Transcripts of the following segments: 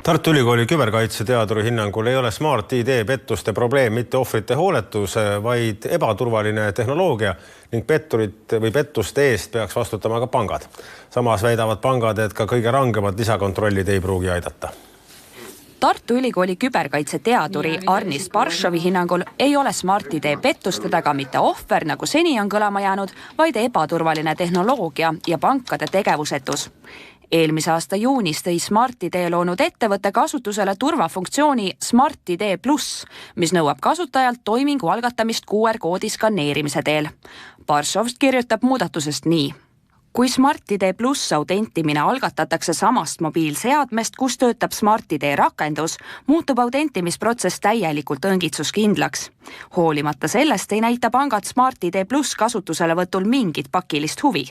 Tartu Ülikooli küberkaitseteaduri hinnangul ei ole Smart ID pettuste probleem mitte ohvrite hooletus, vaid ebaturvaline tehnoloogia ning pettuste eest peaks vastutama ka pangad. Samas väidavad pangad, et ka kõige rangemad lisakontrollid ei pruugi aidata. Tartu Ülikooli küberkaitseteaduri Arnis Barshovi hinnangul ei ole Smart ID pettuste taga mitte ohver, nagu seni on kõlama jäänud, vaid ebaturvaline tehnoloogia ja pankade tegevusetus. Eelmise aasta juunis tõi Smart ID loonud ettevõtte kasutusele turvafunktsiooni Smart ID Plus, mis nõuab kasutajalt toimingu algatamist QR-koodi skaneerimise teel. Barshov kirjutab muudatusest nii. Kui Smart ID Plus autentimine algatatakse samast mobiilseadmest, kus töötab Smart ID rakendus, muutub autentimisprotsess täielikult õngitsuskindlaks. Hoolimata sellest ei näita pangad Smart ID Plus kasutuselevõtul mingit pakilist huvi.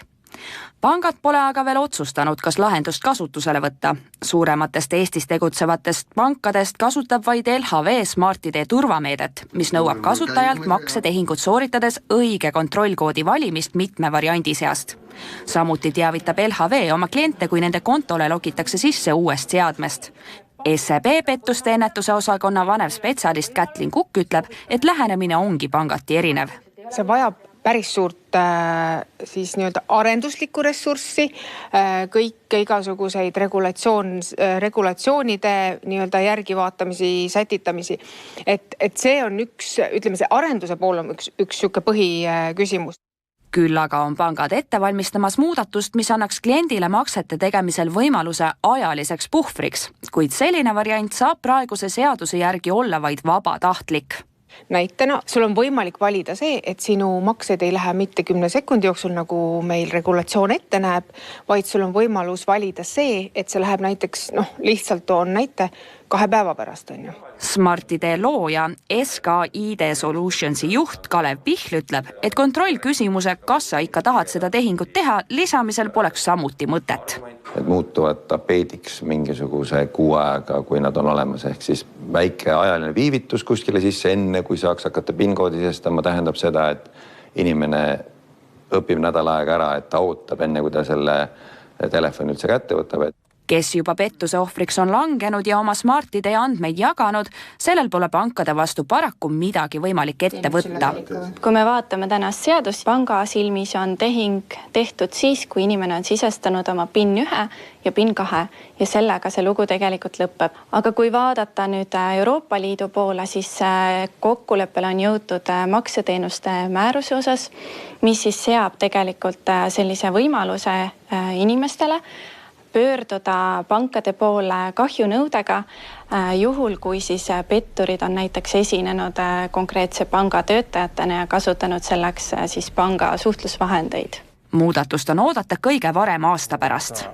Pangad pole aga veel otsustanud, kas lahendust kasutusele võtta. Suurematest Eestis tegutsevatest pankadest kasutab vaid LHV Smart ID turvameedet, mis nõuab kasutajalt maksetehingut sooritades õige kontrollkoodi valimist mitme variandi seast. Samuti teavitab LHV oma kliente, kui nende kontole logitakse sisse uuest seadmest. SEB pettuste ennetuse osakonna vanev spetsialist Kätlin Kukk ütleb, et lähenemine ongi pangati erinev. See vajab päris suurt arenduslikku ressurssi, kõik igasuguseid regulatsioonide järgivaatamisi, sätitamisi. Et see on see arenduse pool on üks põhiküsimus. Küll aga on pangad ette valmistamas muudatust, mis annaks kliendile maksete tegemisel võimaluse ajaliseks puhvriks, kuid selline variant saab praeguse seaduse järgi olla vaid vabatahtlik. Näitena, sul on võimalik valida see, et sinu maksed ei lähe mitte 10 sekundi jooksul, nagu meil regulatsioon ette näeb, vaid sul on võimalus valida see, et see läheb näiteks, lihtsalt on näite 2 päeva pärast. Smart ID looja SK ID Solutionsi juht Kalev Pihl ütleb, et kontrollküsimuse, kas sa ikka tahad seda tehingut teha, lisamisel poleks samuti mõtet. Et muutuvad tapeediks mingisuguse kuu aega, kui nad on olemas, ehk siis väike ajaline viivitus kuskile sisse enne, kui saaks hakata PIN-koodi sestama, tähendab seda, et inimene õpib nädal aega ära, et ta ootab enne, kui ta selle telefoni üldse kätte võtab. Kes juba pettuse ohvriks on langenud ja oma Smart ID andmeid jaganud, sellel pole pankade vastu paraku midagi võimalik ette võtta. Kui me vaatame tänast seadust, panga silmis on tehing tehtud siis, kui inimene on sisestanud oma PIN 1 ja PIN 2 ja sellega see lugu tegelikult lõpeb. Aga kui vaadata nüüd Euroopa Liidu poole, siis kokkuleppele on jõutud makseteenuste määruse osas, mis siis seab tegelikult sellise võimaluse inimestele pöörduda pankade poole kahjunõudega, juhul kui siis petturid on näiteks esinenud konkreetse panga töötajatena ja kasutanud selleks siis panga suhtlusvahendeid. Muudatust on oodata kõige varem aasta pärast.